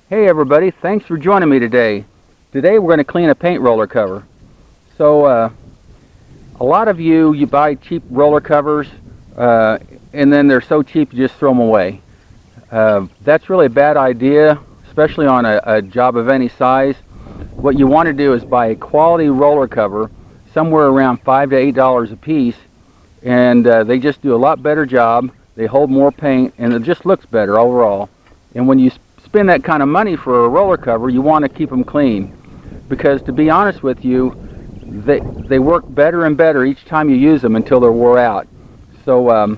Hey everybody, thanks for joining me today. Today we're going to clean a paint roller cover. So a lot of you buy cheap roller covers and then they're so cheap you just throw them away. That's really a bad idea, especially on a job of any size. What you want to do is buy a quality roller cover, somewhere around $5 to $8 a piece, and they just do a lot better job. They hold more paint and it just looks better overall. And when you spend that kind of money for a roller cover, you want to keep them clean, because to be honest with you, they work better and better each time you use them until they're wore out. So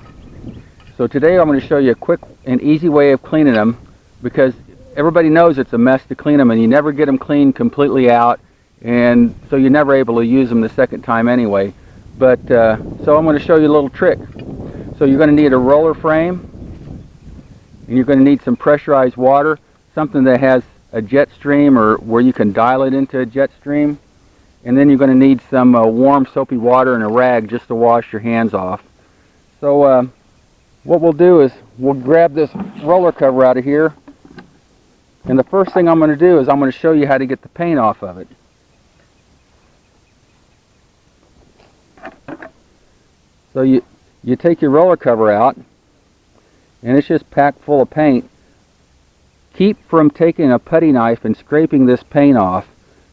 today I'm going to show you a quick and easy way of cleaning them, because everybody knows it's a mess to clean them and you never get them cleaned completely out, and so you're never able to use them the second time anyway. But so I'm going to show you a little trick. So you're going to need a roller frame, and you're going to need some pressurized water, something that has a jet stream or where you can dial it into a jet stream. And then you're going to need some warm soapy water and a rag just to wash your hands off. So what we'll do is we'll grab this roller cover out of here, and the first thing I'm going to do is I'm going to show you how to get the paint off of it. So you take your roller cover out, and it's just packed full of paint. Keep from taking a putty knife and scraping this paint off.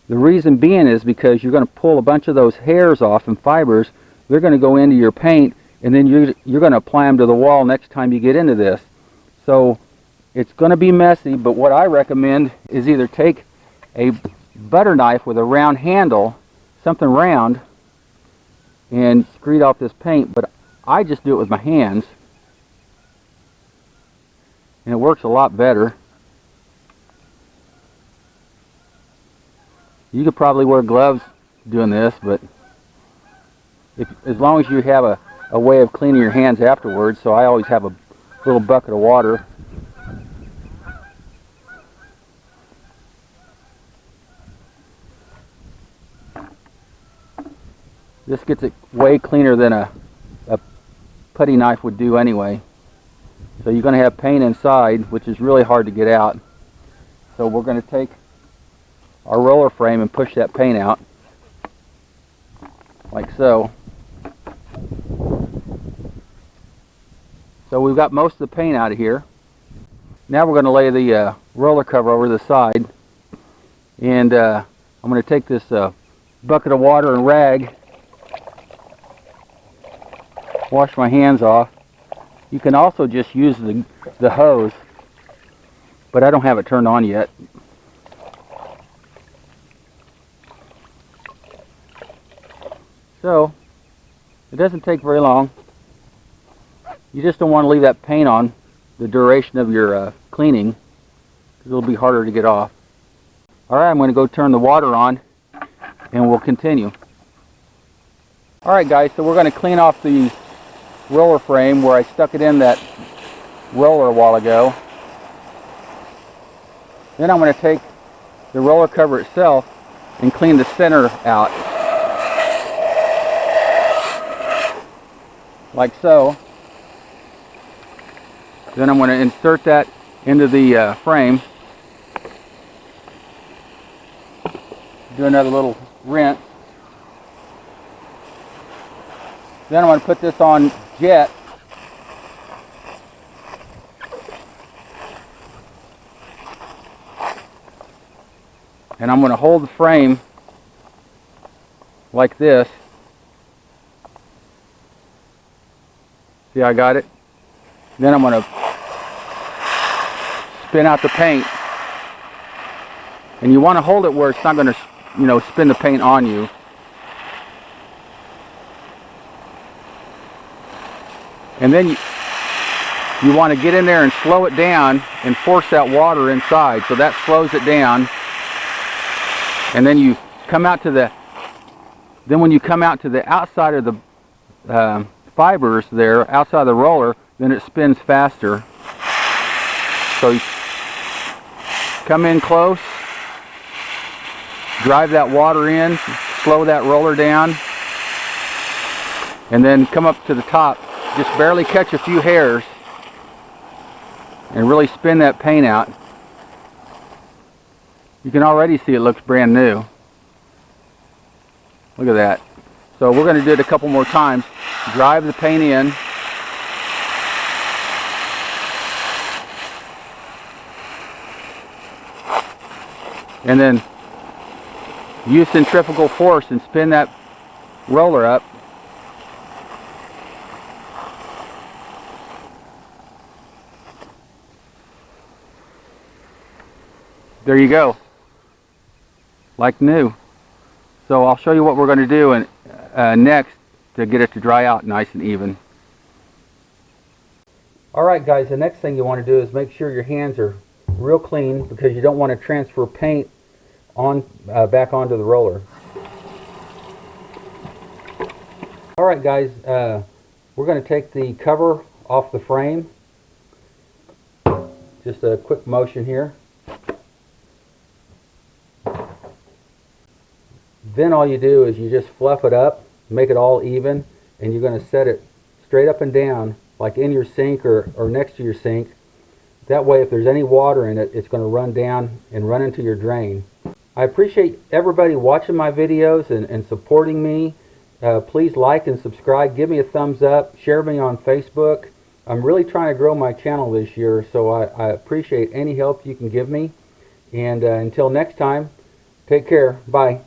The reason being is because you're going to pull a bunch of those hairs off and fibers. They're going to go into your paint, and then you're going to apply them to the wall next time you get into this. So it's going to be messy, but what I recommend is either take a butter knife with a round handle, something round, and screed off this paint. But I just do it with my hands, and it works a lot better. You could probably wear gloves doing this, but as long as you have a way of cleaning your hands afterwards. So I always have a little bucket of water. This gets it way cleaner than a putty knife would do anyway. So you're going to have paint inside, which is really hard to get out. So we're going to take our roller frame and push that paint out, like so. So we've got most of the paint out of here. Now we're going to lay the roller cover over the side, and I'm going to take this bucket of water and rag, wash my hands off. You can also just use the hose, but I don't have it turned on yet. So it doesn't take very long. You just don't want to leave that paint on the duration of your cleaning, because it'll be harder to get off. Alright, I'm going to go turn the water on and we'll continue. Alright guys, so we're going to clean off the roller frame where I stuck it in that roller a while ago. Then I'm going to take the roller cover itself and clean the center out, like so. Then I'm going to insert that into the frame. Do another little rinse. Then I'm going to put this on jet. And I'm going to hold the frame like this. See, I got it. Then I'm going to spin out the paint. And you want to hold it where it's not going to, spin the paint on you. And then you want to get in there and slow it down and force that water inside. So that slows it down. And then you come out to when you come out to the outside of the fibers there, outside the roller, then it spins faster. So you come in close, drive that water in, slow that roller down, and then come up to the top. Just barely catch a few hairs and really spin that paint out. You can already see it looks brand new. Look at that. So we're going to do it a couple more times. Drive the paint in. And then use centrifugal force and spin that roller up. There you go. Like new. So I'll show you what we're going to do next to get it to dry out nice and even. Alright guys, the next thing you want to do is make sure your hands are real clean, because you don't want to transfer paint on back onto the roller. Alright guys, we're going to take the cover off the frame. Just a quick motion here. Then all you do is you just fluff it up, make it all even, and you're going to set it straight up and down, like in your sink or next to your sink. That way, if there's any water in it, it's going to run down and run into your drain. I appreciate everybody watching my videos and supporting me. Please like and subscribe. Give me a thumbs up. Share me on Facebook. I'm really trying to grow my channel this year, so I appreciate any help you can give me. And until next time, take care. Bye.